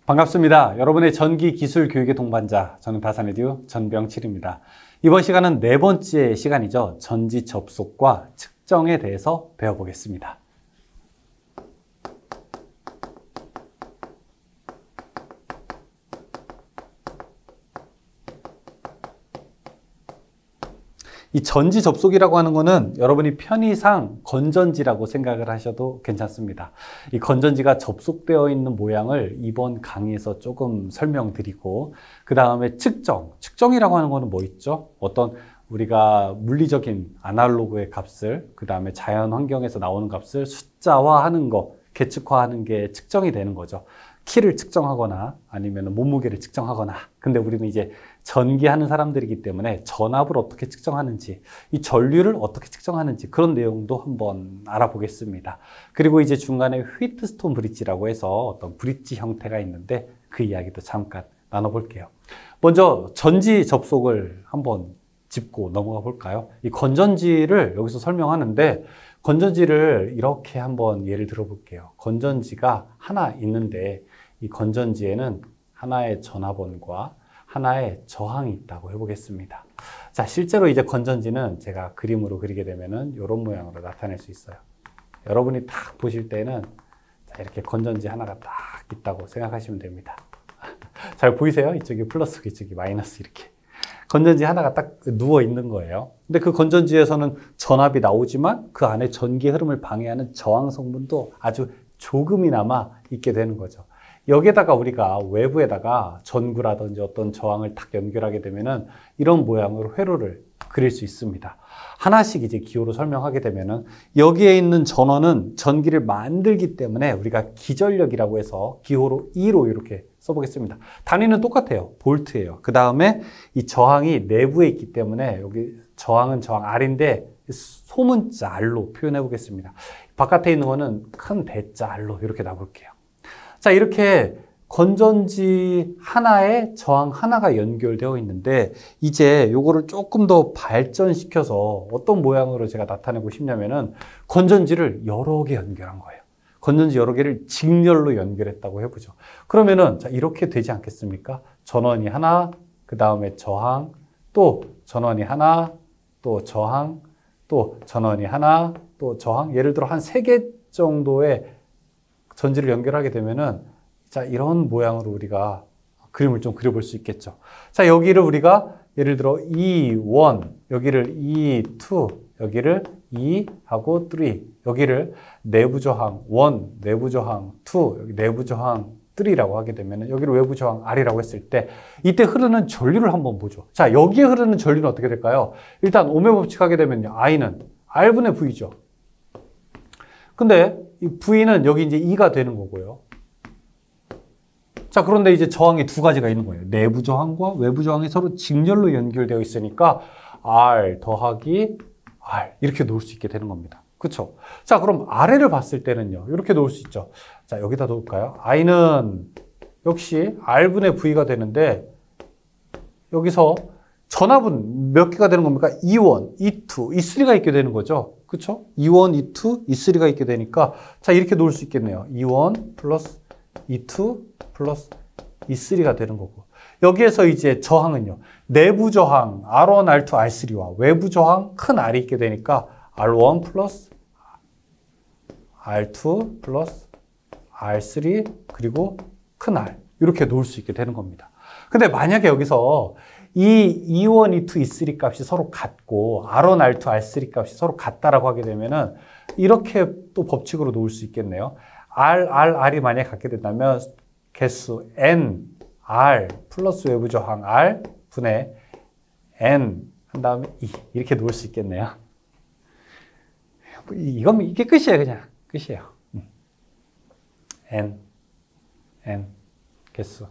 반갑습니다. 여러분의 전기 기술 교육의 동반자, 저는 다산에듀 전병칠입니다. 이번 시간은 네 번째 시간이죠. 전지 접속과 측정에 대해서 배워보겠습니다. 이 전지 접속이라고 하는 거는 여러분이 편의상 건전지라고 생각을 하셔도 괜찮습니다. 이 건전지가 접속되어 있는 모양을 이번 강의에서 조금 설명드리고, 그 다음에 측정이라고 하는 거는 뭐 있죠? 어떤 우리가 물리적인 아날로그의 값을, 그 다음에 자연 환경에서 나오는 값을 숫자화하는 거, 계측화하는 게 측정이 되는 거죠. 키를 측정하거나 아니면 몸무게를 측정하거나. 근데 우리는 이제 전기하는 사람들이기 때문에 전압을 어떻게 측정하는지, 이 전류를 어떻게 측정하는지 그런 내용도 한번 알아보겠습니다. 그리고 이제 중간에 휘트스톤 브릿지라고 해서 어떤 브릿지 형태가 있는데 그 이야기도 잠깐 나눠볼게요. 먼저 전지 접속을 한번 짚고 넘어가 볼까요? 이 건전지를 여기서 설명하는데, 건전지를 이렇게 한번 예를 들어 볼게요. 건전지가 하나 있는데 이 건전지에는 하나의 전압원과 하나의 저항이 있다고 해보겠습니다. 자, 실제로 이제 건전지는 제가 그림으로 그리게 되면은 이런 모양으로 나타낼 수 있어요. 여러분이 딱 보실 때는 자, 이렇게 건전지 하나가 딱 있다고 생각하시면 됩니다. 잘 보이세요? 이쪽이 플러스, 이쪽이 마이너스 이렇게. 건전지 하나가 딱 누워 있는 거예요. 근데 그 건전지에서는 전압이 나오지만 그 안에 전기 흐름을 방해하는 저항 성분도 아주 조금이나마 있게 되는 거죠. 여기에다가 우리가 외부에다가 전구라든지 어떤 저항을 딱 연결하게 되면은 이런 모양으로 회로를 그릴 수 있습니다. 하나씩 이제 기호로 설명하게 되면은 여기에 있는 전원은 전기를 만들기 때문에 우리가 기전력이라고 해서 기호로 2로 이렇게 써보겠습니다. 단위는 똑같아요. 볼트예요. 그 다음에 이 저항이 내부에 있기 때문에 여기 저항은 저항 R인데 소문자 R로 표현해 보겠습니다. 바깥에 있는 거는 큰 대자 R로 이렇게 놔볼게요. 자, 이렇게 건전지 하나에 저항 하나가 연결되어 있는데, 이제 요거를 조금 더 발전시켜서 어떤 모양으로 제가 나타내고 싶냐면은 건전지를 여러 개 연결한 거예요. 건전지 여러 개를 직렬로 연결했다고 해보죠. 그러면은 자, 이렇게 되지 않겠습니까? 전원이 하나, 그 다음에 저항, 또 전원이 하나, 또 저항, 또 전원이 하나, 또 저항. 예를 들어 한 3개 정도의 전지를 연결하게 되면은 자, 이런 모양으로 우리가 그림을 좀 그려볼 수 있겠죠. 자, 여기를 우리가 예를 들어 E1, 여기를 E2, 여기를 E 하고 3, 여기를 내부 저항 1, 내부 저항 2, 여기 내부 저항 3라고 하게 되면 여기를 외부 저항 R이라고 했을 때 이때 흐르는 전류를 한번 보죠. 자, 여기에 흐르는 전류는 어떻게 될까요? 일단 오hm 법칙 하게 되면요. I는 R분의 V죠. 근데 이 V는 여기 이제 E가 되는 거고요. 자, 그런데 이제 저항이 두 가지가 있는 거예요. 내부 저항과 외부 저항이 서로 직렬로 연결되어 있으니까 R 더하기 R 이렇게 놓을 수 있게 되는 겁니다. 그렇죠? 자, 그럼 아래를 봤을 때는요. 이렇게 놓을 수 있죠. 자, 여기다 놓을까요? I는 역시 R분의 V가 되는데 여기서 전압은 몇 개가 되는 겁니까? E1, E2, E3가 있게 되는 거죠. 그렇죠? E1, E2, E3가 있게 되니까 자, 이렇게 놓을 수 있겠네요. E1 플러스 E2 플러스 E3가 되는 거고, 여기에서 이제 저항은요. 내부 저항 R1, R2, R3와 외부 저항 큰 R이 있게 되니까 R1 플러스 R2 플러스 R3 그리고 큰 R 이렇게 놓을 수 있게 되는 겁니다. 근데 만약에 여기서 이 E1, E2, E3 값이 서로 같고 R1, R2, R3 값이 서로 같다라고 하게 되면은 이렇게 또 법칙으로 놓을 수 있겠네요. R이 만약에 같게 된다면 개수 N, R 플러스 외부 저항 R 분의 N 한 다음에 E 이렇게 놓을 수 있겠네요. 이게 끝이에요. 그냥 끝이에요. N 개수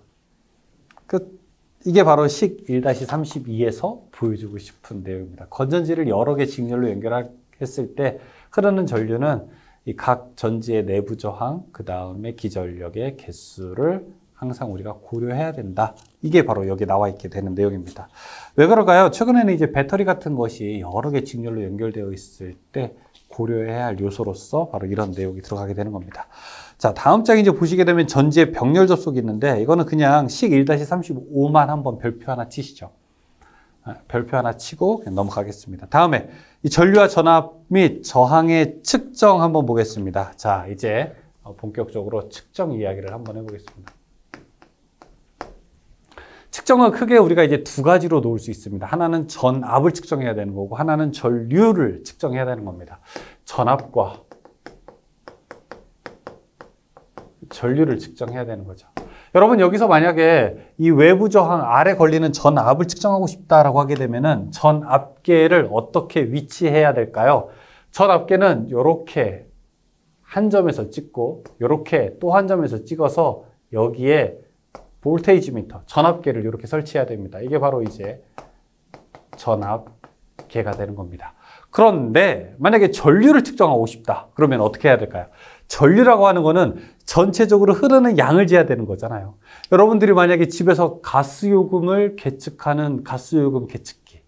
끝. 이게 바로 식 1-32에서 보여주고 싶은 내용입니다. 건전지를 여러 개 직렬로 연결했을 때 흐르는 전류는 이 각 전지의 내부 저항, 그 다음에 기전력의 개수를 항상 우리가 고려해야 된다. 이게 바로 여기 나와 있게 되는 내용입니다. 왜 그럴까요? 최근에는 이제 배터리 같은 것이 여러 개 직렬로 연결되어 있을 때 고려해야 할 요소로서 바로 이런 내용이 들어가게 되는 겁니다. 자, 다음 장 이제 보시게 되면 전지의 병렬 접속이 있는데 이거는 그냥 식 1-35만 한번 별표 하나 치시죠. 별표 하나 치고 그냥 넘어가겠습니다. 다음에 이 전류와 전압 및 저항의 측정 한번 보겠습니다. 자, 이제 본격적으로 측정 이야기를 한번 해보겠습니다. 측정은 크게 우리가 이제 두 가지로 놓을 수 있습니다. 하나는 전압을 측정해야 되는 거고 하나는 전류를 측정해야 되는 겁니다. 전압과 전류를 측정해야 되는 거죠. 여러분 여기서 만약에 이 외부 저항 아래 걸리는 전압을 측정하고 싶다라고 하게 되면은 전압계를 어떻게 위치해야 될까요? 전압계는 이렇게 한 점에서 찍고 이렇게 또 한 점에서 찍어서 여기에 볼테이지 미터, 전압계를 이렇게 설치해야 됩니다. 이게 바로 이제 전압계가 되는 겁니다. 그런데 만약에 전류를 측정하고 싶다. 그러면 어떻게 해야 될까요? 전류라고 하는 거는 전체적으로 흐르는 양을 재야 되는 거잖아요. 여러분들이 만약에 집에서 가스요금을 계측하는 가스요금 계측기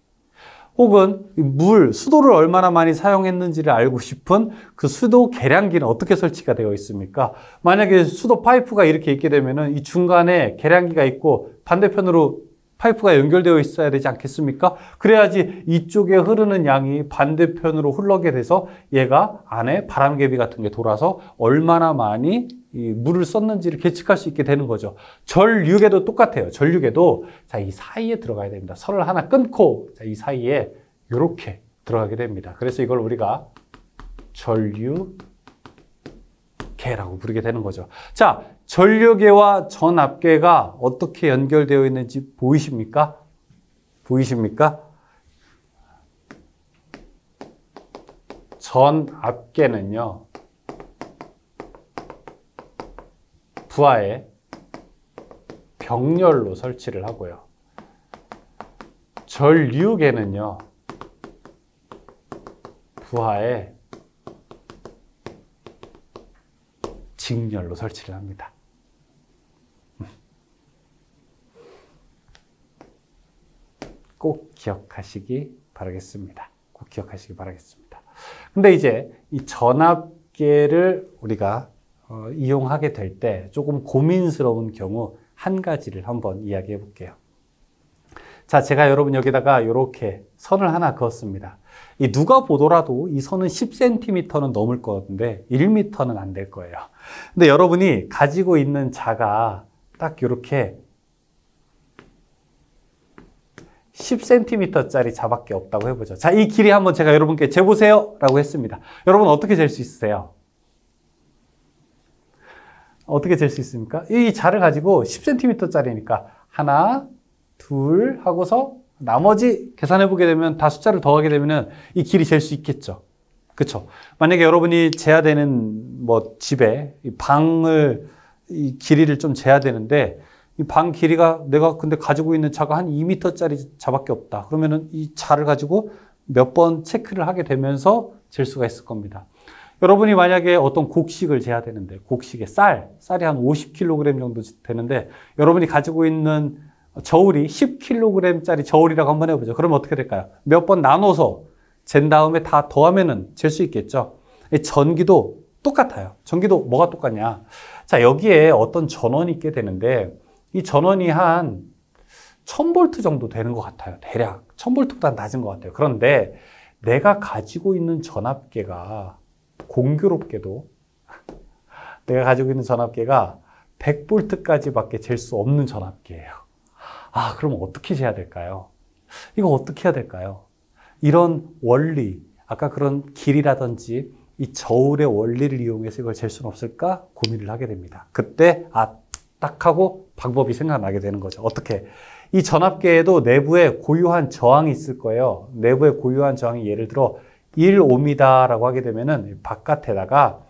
혹은 물, 수도를 얼마나 많이 사용했는지를 알고 싶은 그 수도 계량기는 어떻게 설치가 되어 있습니까? 만약에 수도 파이프가 이렇게 있게 되면은 이 중간에 계량기가 있고 반대편으로 파이프가 연결되어 있어야 되지 않겠습니까? 그래야지 이쪽에 흐르는 양이 반대편으로 흘러게 돼서 얘가 안에 바람개비 같은 게 돌아서 얼마나 많이 이 물을 썼는지를 계측할 수 있게 되는 거죠. 전류계도 똑같아요. 전류계도 자, 이 사이에 들어가야 됩니다. 선을 하나 끊고 자, 이 사이에 이렇게 들어가게 됩니다. 그래서 이걸 우리가 전류계라고 부르게 되는 거죠. 자, 전류계와 전압계가 어떻게 연결되어 있는지 보이십니까? 보이십니까? 전압계는요, 부하에 병렬로 설치를 하고요. 전류계는요, 부하에 직렬로 설치를 합니다. 꼭 기억하시기 바라겠습니다. 꼭 기억하시기 바라겠습니다. 근데 이제 이 전압계를 우리가 이용하게 될 때 조금 고민스러운 경우 한 가지를 한번 이야기해 볼게요. 자, 제가 여러분 여기다가 이렇게 선을 하나 그었습니다. 이 누가 보더라도 이 선은 10cm는 넘을 건데 1m는 안 될 거예요. 근데 여러분이 가지고 있는 자가 딱 이렇게 10cm짜리 자밖에 없다고 해보죠. 자, 이 길이 한번 제가 여러분께 재보세요 라고 했습니다. 여러분 어떻게 잴 수 있으세요? 어떻게 잴 수 있습니까? 이 자를 가지고 10cm짜리니까 하나, 둘 하고서 나머지 계산해 보게 되면 다 숫자를 더하게 되면은 이 길이 잴 수 있겠죠. 그렇죠? 만약에 여러분이 재야 되는 뭐 집에 이 방을 이 길이를 좀 재야 되는데 이 방 길이가 내가 근데 가지고 있는 자가 한 2m짜리 자밖에 없다. 그러면은 이 자를 가지고 몇 번 체크를 하게 되면서 잴 수가 있을 겁니다. 여러분이 만약에 어떤 곡식을 재야 되는데 곡식의 쌀이 한 50kg 정도 되는데 여러분이 가지고 있는 저울이 10kg짜리 저울이라고 한번 해보죠. 그러면 어떻게 될까요? 몇 번 나눠서 잰 다음에 다 더하면은 잴 수 있겠죠. 전기도 똑같아요. 전기도 뭐가 똑같냐? 자, 여기에 어떤 전원이 있게 되는데 이 전원이 한 1000V 정도 되는 것 같아요. 대략 1000V보다 낮은 것 같아요. 그런데 내가 가지고 있는 전압계가 공교롭게도 내가 가지고 있는 전압계가 100V까지밖에 잴 수 없는 전압계예요. 아, 그럼 어떻게 재야 될까요? 이거 어떻게 해야 될까요? 이런 원리, 아까 그런 길이라든지 이 저울의 원리를 이용해서 이걸 잴 수는 없을까 고민을 하게 됩니다. 그때 딱 하고 방법이 생각나게 되는 거죠. 어떻게? 이 전압계에도 내부에 고유한 저항이 있을 거예요. 내부에 고유한 저항이 예를 들어 1ohm라고 하게 되면은 바깥에다가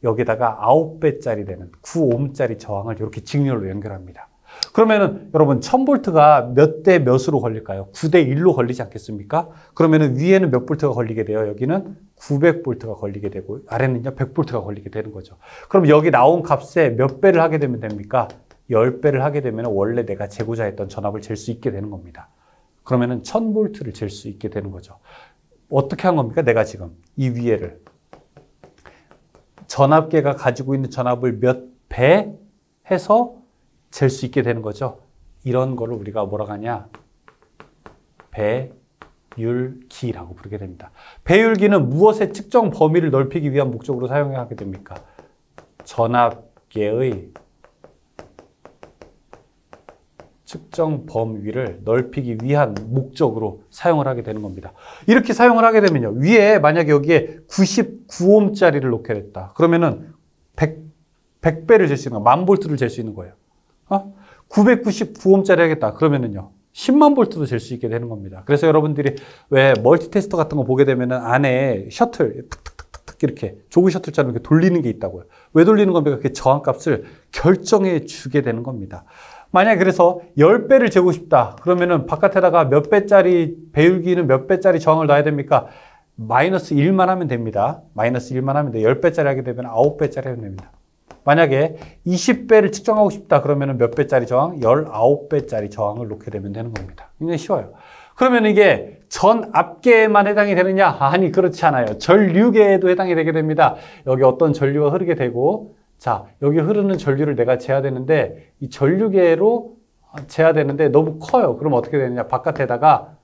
여기다가 9배짜리 되는 9ohm짜리 저항을 이렇게 직렬로 연결합니다. 그러면은 여러분 1000V가 몇 대 몇으로 걸릴까요? 9대 1로 걸리지 않겠습니까? 그러면은 위에는 몇 볼트가 걸리게 돼요? 여기는 900V가 걸리게 되고 아래는요 100V가 걸리게 되는 거죠. 그럼 여기 나온 값에 몇 배를 하게 되면 됩니까? 10배를 하게 되면 원래 내가 재고자 했던 전압을 잴 수 있게 되는 겁니다. 그러면은 1000V를 잴 수 있게 되는 거죠. 어떻게 한 겁니까? 내가 지금 이 위에를 전압계가 가지고 있는 전압을 몇 배 해서 잴 수 있게 되는 거죠. 이런 거를 우리가 뭐라고 하냐? 배율기라고 부르게 됩니다. 배율기는 무엇의 측정 범위를 넓히기 위한 목적으로 사용하게 됩니까? 전압계의 측정 범위를 넓히기 위한 목적으로 사용을 하게 되는 겁니다. 이렇게 사용을 하게 되면요. 위에 만약에 여기에 99옴짜리를 놓게 됐다. 그러면은 100배를 잴 수 있는 거예요. 10,000볼트를 잴 수 있는 거예요. 999옴짜리 하겠다. 그러면은요. 10만 볼트도 잴 수 있게 되는 겁니다. 그래서 여러분들이 왜 멀티테스터 같은 거 보게 되면은 안에 셔틀 탁탁탁탁 이렇게 조그 셔틀처럼 이렇게 돌리는 게 있다고요. 왜 돌리는 겁니까? 그게 저항값을 결정해 주게 되는 겁니다. 만약에 그래서 10배를 재고 싶다. 그러면은 바깥에다가 몇 배짜리 배율기는 몇 배짜리 저항을 놔야 됩니까? 마이너스 1만 하면 됩니다. 마이너스 1만 하면 돼. 10배짜리 하게 되면 9배짜리 하면 됩니다. 만약에 20배를 측정하고 싶다. 그러면은 몇 배짜리 저항? 19배짜리 저항을 놓게 되면 되는 겁니다. 굉장히 쉬워요. 그러면 이게 전압계에만 해당이 되느냐? 아니, 그렇지 않아요. 전류계에도 해당이 되게 됩니다. 여기 어떤 전류가 흐르게 되고, 자, 여기 흐르는 전류를 내가 재야 되는데, 이 전류계로 재야 되는데 너무 커요. 그럼 어떻게 되느냐? 바깥에다가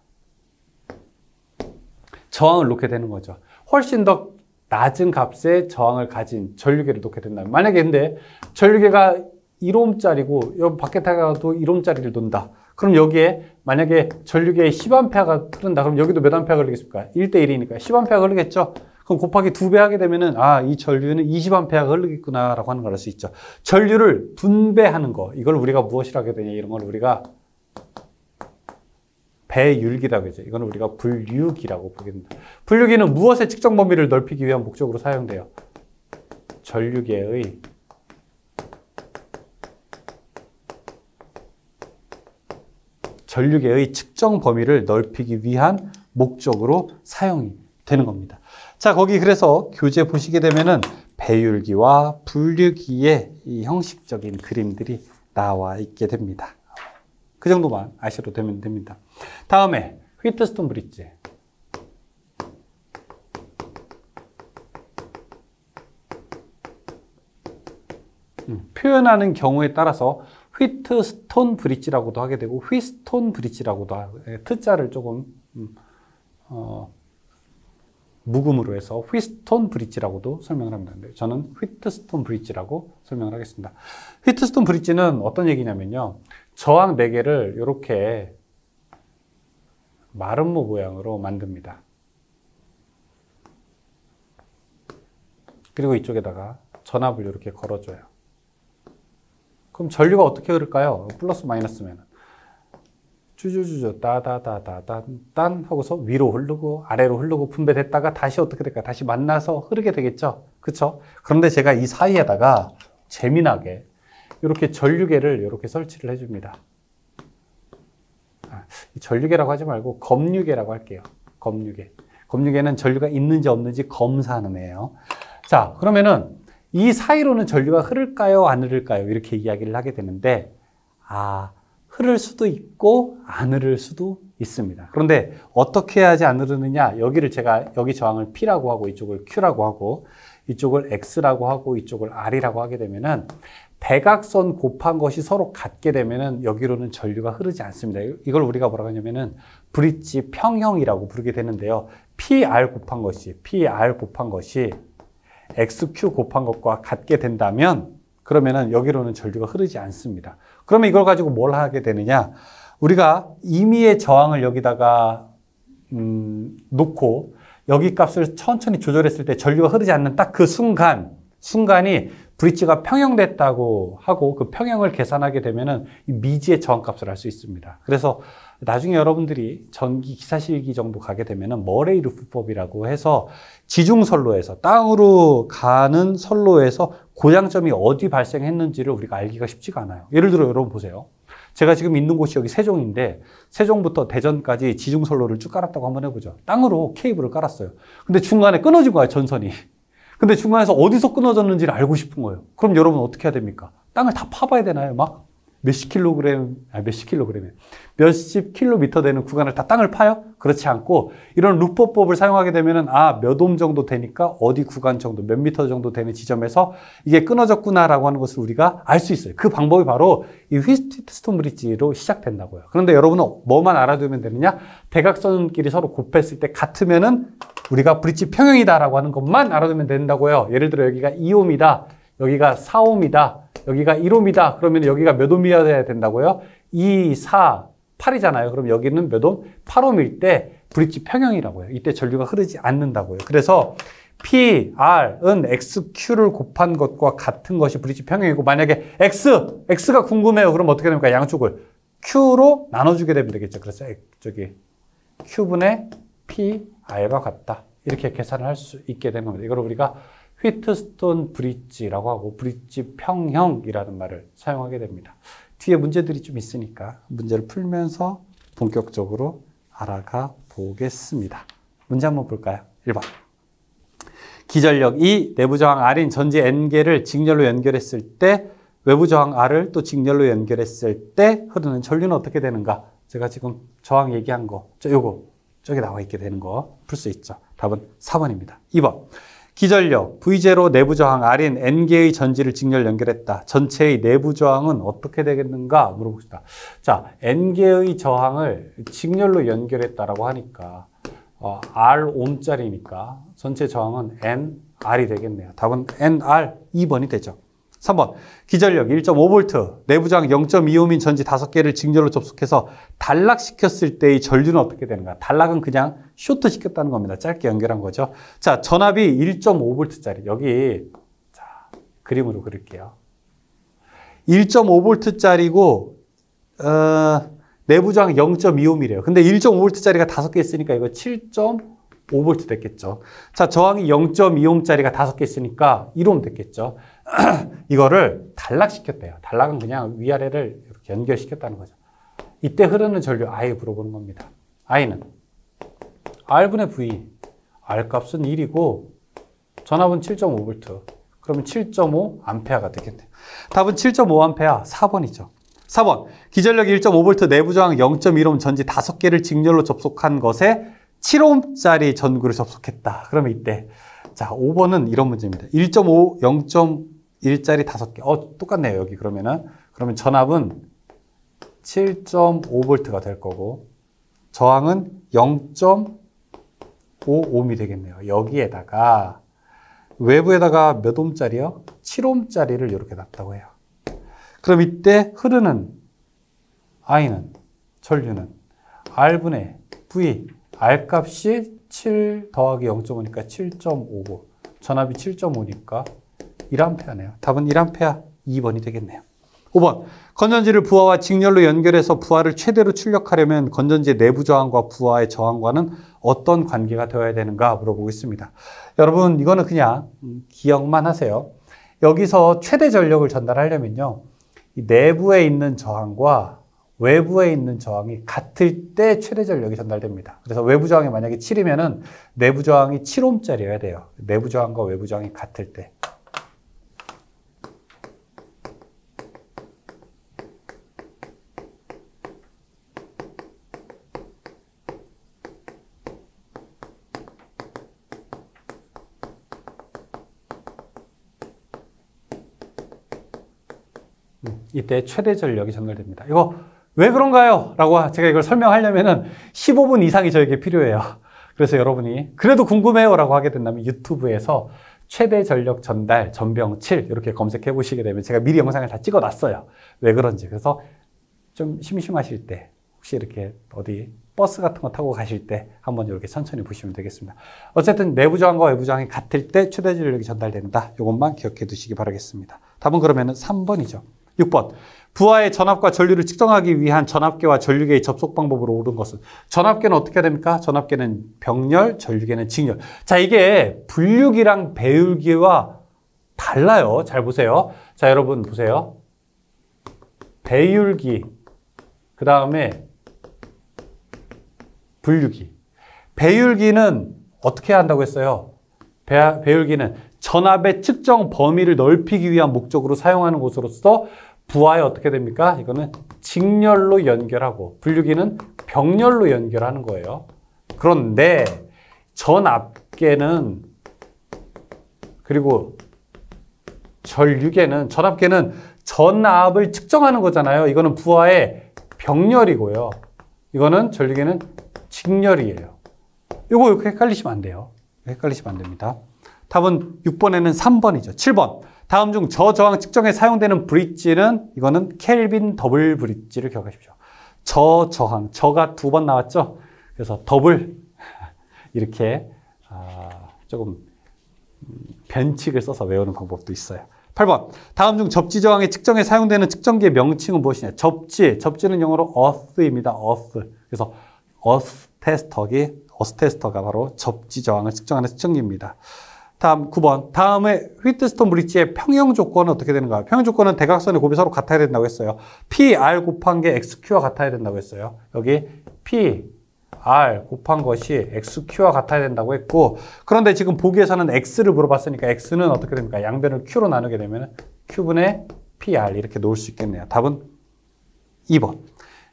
저항을 놓게 되는 거죠. 훨씬 더 낮은 값의 저항을 가진 전류계를 놓게 된다면, 만약에 근데 전류계가 1옴짜리고 여기 밖에다가도 1옴짜리를 놓는다. 그럼 여기에 만약에 전류계에 10A가 흐른다. 그럼 여기도 몇 A가 흐르겠습니까? 1대1이니까 10A가 흐르겠죠? 그럼 곱하기 2배 하게 되면은 이 전류는 20A가 흐르겠구나라고 하는 걸 알 수 있죠. 전류를 분배하는 거. 이걸 우리가 무엇이라고 하게 되냐? 이런 걸 우리가 배율기라고 하죠. 이거는 우리가 분류기라고 보겠습니다. 분류기는 무엇의 측정 범위를 넓히기 위한 목적으로 사용돼요? 전류계의 측정 범위를 넓히기 위한 목적으로 사용이 되는 겁니다. 자, 거기 그래서 교재 보시게 되면은 배율기와 분류기의 이 형식적인 그림들이 나와 있게 됩니다. 그 정도만 아셔도 되면 됩니다. 다음에 휘트스톤 브릿지. 표현하는 경우에 따라서 휘트스톤 브릿지라고도 하게 되고 휘스톤 브릿지라고도 하고, 트자를 조금 묵음으로 해서 휘스톤 브릿지라고도 설명을 합니다. 저는 휘트스톤 브릿지라고 설명을 하겠습니다. 휘트스톤 브릿지는 어떤 얘기냐면요. 저항 4개를 이렇게 마름모 모양으로 만듭니다. 그리고 이쪽에다가 전압을 이렇게 걸어줘요. 그럼 전류가 어떻게 흐를까요? 플러스 마이너스면 쭈쭈쭈쭈 따다다다단 하고서 위로 흐르고 아래로 흐르고 분배됐다가 다시 어떻게 될까요? 다시 만나서 흐르게 되겠죠? 그쵸? 그런데 제가 이 사이에다가 재미나게 이렇게 전류계를 이렇게 설치를 해줍니다. 전류계라고 하지 말고 검류계라고 할게요. 검류계. 검류계는 전류가 있는지 없는지 검사하는 애예요. 자, 그러면은 이 사이로는 전류가 흐를까요? 안 흐를까요? 이렇게 이야기를 하게 되는데, 흐를 수도 있고 안 흐를 수도 있습니다. 그런데 어떻게 해야지 안 흐르느냐? 여기를 제가 여기 저항을 P라고 하고 이쪽을 Q라고 하고 이쪽을 X라고 하고 이쪽을 R이라고 하게 되면은 대각선 곱한 것이 서로 같게 되면은 여기로는 전류가 흐르지 않습니다. 이걸 우리가 뭐라고 하냐면은 브릿지 평형이라고 부르게 되는데요. PR 곱한 것이 XQ 곱한 것과 같게 된다면 그러면은 여기로는 전류가 흐르지 않습니다. 그러면 이걸 가지고 뭘 하게 되느냐? 우리가 임의의 저항을 여기다가 놓고 여기 값을 천천히 조절했을 때 전류가 흐르지 않는 딱 그 순간이 브릿지가 평형됐다고 하고 그 평형을 계산하게 되면은 이 미지의 저항값을 알 수 있습니다. 그래서 나중에 여러분들이 전기 기사실기 정도 가게 되면은 머레이 루프법이라고 해서 지중선로에서 땅으로 가는 선로에서 고장점이 어디 발생했는지를 우리가 알기가 쉽지가 않아요. 예를 들어 여러분 보세요. 제가 지금 있는 곳이 여기 세종인데 세종부터 대전까지 지중선로를 쭉 깔았다고 한번 해보죠. 땅으로 케이블을 깔았어요. 근데 중간에 끊어진 거예요, 전선이. 근데 중간에서 어디서 끊어졌는지를 알고 싶은 거예요. 그럼 여러분 어떻게 해야 됩니까? 땅을 다 파봐야 되나요, 막? 몇십 킬로그램, 몇십 킬로그램이에요. 몇십 킬로미터 되는 구간을 다 땅을 파요? 그렇지 않고 이런 루퍼법을 사용하게 되면은 몇 옴 정도 되니까 어디 구간 정도, 몇 미터 정도 되는 지점에서 이게 끊어졌구나라고 하는 것을 우리가 알 수 있어요. 그 방법이 바로 이 휘트스톤 브릿지로 시작된다고요. 그런데 여러분은 뭐만 알아두면 되느냐? 대각선끼리 서로 곱했을 때 같으면은 우리가 브릿지 평형이다라고 하는 것만 알아두면 된다고요. 예를 들어 여기가 2옴이다. 여기가 4옴이다. 여기가 1옴이다. 그러면 여기가 몇 옴이어야 된다고요? 2, 4, 8이잖아요. 그럼 여기는 몇 옴? 8옴일 때 브릿지 평형이라고요. 이때 전류가 흐르지 않는다고요. 그래서 P, R은 XQ를 곱한 것과 같은 것이 브릿지 평형이고 만약에 X가 궁금해요. 그럼 어떻게 됩니까? 양쪽을 Q로 나눠주게 되면 되겠죠. 그래서 저기 Q분의 P, R과 같다. 이렇게 계산을 할 수 있게 되는 겁니다. 이걸 우리가 휘트스톤 브릿지라고 하고 브릿지 평형이라는 말을 사용하게 됩니다. 뒤에 문제들이 좀 있으니까 문제를 풀면서 본격적으로 알아가 보겠습니다. 문제 한번 볼까요? 1번. 기전력 2, 내부 저항 R인 전지 N개를 직렬로 연결했을 때 외부 저항 R을 또 직렬로 연결했을 때 흐르는 전류는 어떻게 되는가? 제가 지금 저항 얘기한 거, 요거 저기 나와 있게 되는 거 풀 수 있죠. 답은 4번입니다. 2번. 기전력 V0 내부 저항 R인 N개의 전지를 직렬 연결했다. 전체의 내부 저항은 어떻게 되겠는가 물어봅시다. 자, N개의 저항을 직렬로 연결했다라고 하니까 R 옴짜리니까 전체 저항은 NR이 되겠네요. 답은 NR 2번이 되죠. 3번. 기전력 1.5V 내부 저항 0.2옴인 전지 5개를 직렬로 접속해서 단락시켰을 때의 전류는 어떻게 되는가? 단락은 그냥 쇼트 시켰다는 겁니다. 짧게 연결한 거죠. 자, 전압이 1.5V짜리. 여기 자, 그림으로 그릴게요. 1.5V짜리고 내부 저항 0.2옴이래요. 근데 1.5V짜리가 5개 있으니까 이거 7.5V 됐겠죠. 자, 저항이 0.2옴짜리가 5개 있으니까 1옴 됐겠죠. 이거를 단락시켰대요. 단락은 그냥 위아래를 이렇게 연결시켰다는 거죠. 이때 흐르는 전류 I 물어보는 겁니다. I는 R분의 V, R 값은 1이고 전압은 7.5V. 그러면 7.5A가 되겠네요. 답은 7.5A, 4번이죠. 4번. 기전력 1.5V 내부 저항 0.1옴 전지 5개를 직렬로 접속한 것에 7옴짜리 전구를 접속했다. 그러면 이때 자, 5번은 이런 문제입니다. 1.5, 0.1짜리 5개. 똑같네요, 여기 그러면 전압은 7.5V가 될 거고 저항은 0.5옴이 되겠네요. 여기에다가 외부에다가 몇 옴짜리요? 7옴짜리를 이렇게 놨다고 해요. 그럼 이때 흐르는 I는 전류는 R분의 V, R 값이 7 더하기 0.5니까 7.5고 전압이 7.5니까 1A네요. 답은 1A 2번이 되겠네요. 5번. 건전지를 부하와 직렬로 연결해서 부하를 최대로 출력하려면 건전지의 내부 저항과 부하의 저항과는 어떤 관계가 되어야 되는가 물어보고 있습니다. 여러분 이거는 그냥 기억만 하세요. 여기서 최대 전력을 전달하려면요. 이 내부에 있는 저항과 외부에 있는 저항이 같을 때 최대 전력이 전달됩니다. 그래서 외부 저항이 만약에 7이면은 내부 저항이 7옴짜리여야 돼요. 내부 저항과 외부 저항이 같을 때. 이때 최대 전력이 전달됩니다. 이거 왜 그런가요? 라고 제가 이걸 설명하려면은 15분 이상이 저에게 필요해요. 그래서 여러분이 그래도 궁금해요 라고 하게 된다면 유튜브에서 최대 전력 전달 전병 7 이렇게 검색해 보시게 되면 제가 미리 영상을 다 찍어 놨어요. 왜 그런지. 그래서 좀 심심하실 때 혹시 이렇게 어디 버스 같은 거 타고 가실 때 한번 이렇게 천천히 보시면 되겠습니다. 어쨌든 내부 저항과 외부 저항이 같을 때 최대 전력이 전달된다. 이것만 기억해 두시기 바라겠습니다. 답은 그러면은 3번이죠. 6번. 부하의 전압과 전류를 측정하기 위한 전압계와 전류계의 접속 방법으로 옳은 것은 전압계는 어떻게 됩니까? 전압계는 병렬, 전류계는 직렬. 자, 이게 분류기랑 배율기와 달라요. 잘 보세요. 자, 여러분 보세요. 배율기, 그 다음에 분류기. 배율기는 어떻게 한다고 했어요? 배율기는 전압의 측정 범위를 넓히기 위한 목적으로 사용하는 것으로서 부하에 어떻게 됩니까? 이거는 직렬로 연결하고 분류기는 병렬로 연결하는 거예요. 그런데 전압계는 그리고 전류계는 전압계는 전압을 측정하는 거잖아요. 이거는 부하의 병렬이고요. 이거는 전류계는 직렬이에요. 이거 이렇게 헷갈리시면 안 돼요. 헷갈리시면 안 됩니다. 답은 6번에는 3번이죠. 7번. 다음 중 저저항 측정에 사용되는 브릿지는 이거는 켈빈 더블 브릿지를 기억하십시오. 저저항. 저가 2번 나왔죠. 그래서 더블 이렇게 조금 변칙을 써서 외우는 방법도 있어요. 8번. 다음 중 접지 저항의 측정에 사용되는 측정기의 명칭은 무엇이냐? 접지는 영어로 earth입니다. earth. 그래서 earth 테스터가 바로 접지 저항을 측정하는 측정기입니다. 다음 9번. 다음에 휘트스톤 브릿지의 평형 조건은 어떻게 되는가? 평형 조건은 대각선의 곱이 서로 같아야 된다고 했어요. PR 곱한 게 XQ와 같아야 된다고 했어요. 여기 PR 곱한 것이 XQ와 같아야 된다고 했고, 그런데 지금 보기에서는 X를 물어봤으니까 X는 어떻게 됩니까? 양변을 Q로 나누게 되면 Q분의 PR 이렇게 놓을 수 있겠네요. 답은 2번.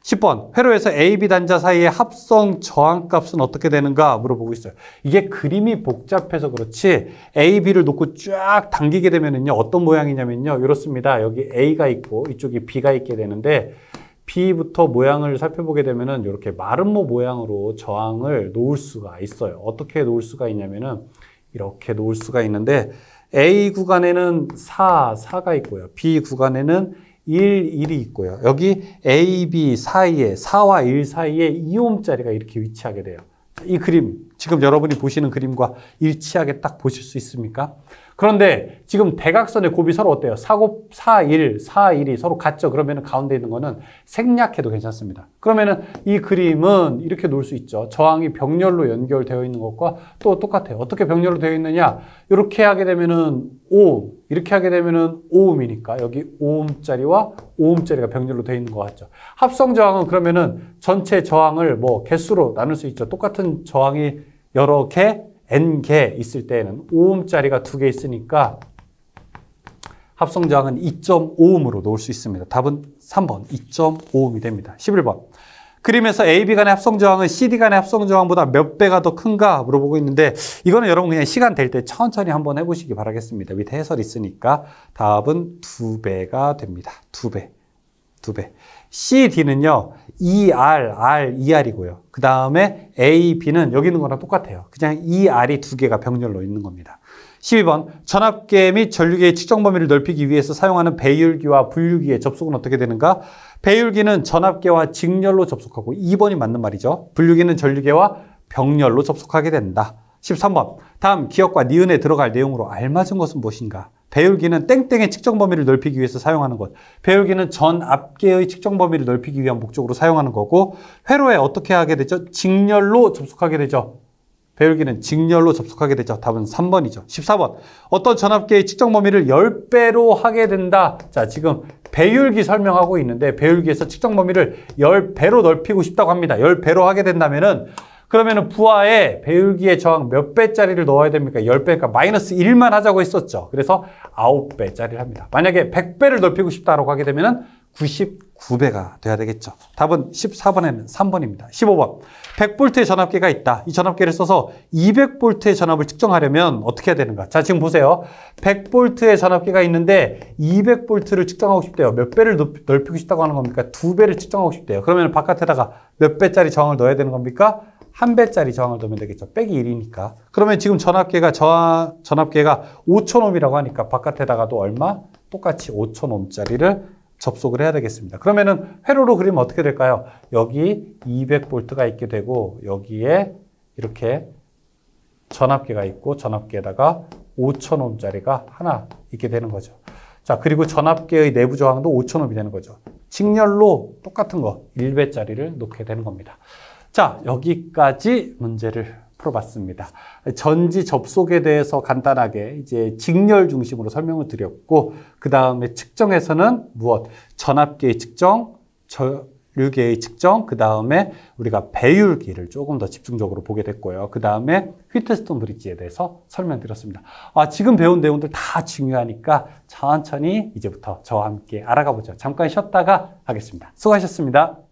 10번. 회로에서 A, B 단자 사이의 합성 저항값은 어떻게 되는가 물어보고 있어요. 이게 그림이 복잡해서 그렇지 A, B를 놓고 쫙 당기게 되면은요, 어떤 모양이냐면요, 이렇습니다. 여기 A가 있고 이쪽이 B가 있게 되는데, B부터 모양을 살펴보게 되면은 이렇게 마름모 모양으로 저항을 놓을 수가 있어요. 어떻게 놓을 수가 있냐면은 이렇게 놓을 수가 있는데, A 구간에는 4가 있고요. B 구간에는 1이 있고요. 여기 A, B 사이에 4와 1 사이에 2옴짜리가 이렇게 위치하게 돼요. 이 그림, 지금 여러분이 보시는 그림과 일치하게 딱 보실 수 있습니까? 그런데 지금 대각선의 곱이 서로 어때요? 4곱 4, 1, 4, 1이 서로 같죠? 그러면 가운데 있는 거는 생략해도 괜찮습니다. 그러면은 이 그림은 이렇게 놓을 수 있죠. 저항이 병렬로 연결되어 있는 것과 또 똑같아요. 어떻게 병렬로 되어 있느냐? 이렇게 하게 되면은 5옴, 이렇게 하게 되면은 5옴이니까 여기 5옴짜리와 5옴짜리가 병렬로 되어 있는 것 같죠. 합성 저항은 그러면은 전체 저항을 뭐 개수로 나눌 수 있죠. 똑같은 저항이 여러 개, N개 있을 때에는 5옴짜리가 2개 있으니까 합성 저항은 2.5옴으로 놓을 수 있습니다. 답은 3번, 2.5옴이 됩니다. 11번. 그림에서 AB 간의 합성 저항은 CD 간의 합성 저항보다 몇 배가 더 큰가 물어보고 있는데, 이거는 여러분 그냥 시간 될 때 천천히 한번 해보시기 바라겠습니다. 밑에 해설 있으니까. 답은 2배가 됩니다. 2배. CD는요, ER이고요. 그 다음에 AB는 여기 있는 거랑 똑같아요. 그냥 ER이 2개가 병렬로 있는 겁니다. 12번. 전압계 및 전류계의 측정 범위를 넓히기 위해서 사용하는 배율기와 분류기의 접속은 어떻게 되는가? 배율기는 전압계와 직렬로 접속하고, 2번이 맞는 말이죠. 분류기는 전류계와 병렬로 접속하게 된다. 13번. 다음 기억과 니은에 들어갈 내용으로 알맞은 것은 무엇인가? 배율기는 땡땡의 측정 범위를 넓히기 위해서 사용하는 것. 배율기는 전압계의 측정 범위를 넓히기 위한 목적으로 사용하는 거고, 회로에 어떻게 하게 되죠? 직렬로 접속하게 되죠. 배율기는 직렬로 접속하게 되죠. 답은 3번이죠. 14번. 어떤 전압계의 측정 범위를 10배로 하게 된다. 자, 지금 배율기 설명하고 있는데, 배율기에서 측정 범위를 10배로 넓히고 싶다고 합니다. 10배로 하게 된다면은, 그러면은 부하에 배율기의 저항 몇 배짜리를 넣어야 됩니까? 10배, 그러니까 마이너스 1만 하자고 했었죠. 그래서 9배짜리를 합니다. 만약에 100배를 넓히고 싶다라고 하게 되면은 99배가 돼야 되겠죠. 답은 14번에는 3번입니다. 15번. 100V의 전압계가 있다. 이 전압계를 써서 200V의 전압을 측정하려면 어떻게 해야 되는가? 자, 지금 보세요. 100V의 전압계가 있는데 200V를 측정하고 싶대요. 몇 배를 넓히고 싶다고 하는 겁니까? 2배를 측정하고 싶대요. 그러면 바깥에다가 몇 배짜리 저항을 넣어야 되는 겁니까? 1배짜리 저항을 넣으면 되겠죠. 빼기 1이니까. 그러면 지금 전압계가 5,000옴이라고 하니까 바깥에다가도 얼마? 똑같이 5,000옴짜리를 접속을 해야 되겠습니다. 그러면은 회로로 그리면 어떻게 될까요? 여기 200V가 있게 되고, 여기에 이렇게 전압계가 있고, 전압계에다가 5,000옴짜리가 하나 있게 되는 거죠. 자, 그리고 전압계의 내부 저항도 5,000옴이 되는 거죠. 직렬로 똑같은 거 1배짜리를 놓게 되는 겁니다. 자, 여기까지 문제를 풀어봤습니다. 전지 접속에 대해서 간단하게 이제 직렬 중심으로 설명을 드렸고, 그 다음에 측정에서는 무엇? 전압계의 측정, 류계의 측정, 그 다음에 우리가 배율기를 조금 더 집중적으로 보게 됐고요. 그 다음에 휘트스톤 브릿지에 대해서 설명드렸습니다. 지금 배운 내용들 다 중요하니까 천천히 이제부터 저와 함께 알아가 보죠. 잠깐 쉬었다가 하겠습니다. 수고하셨습니다.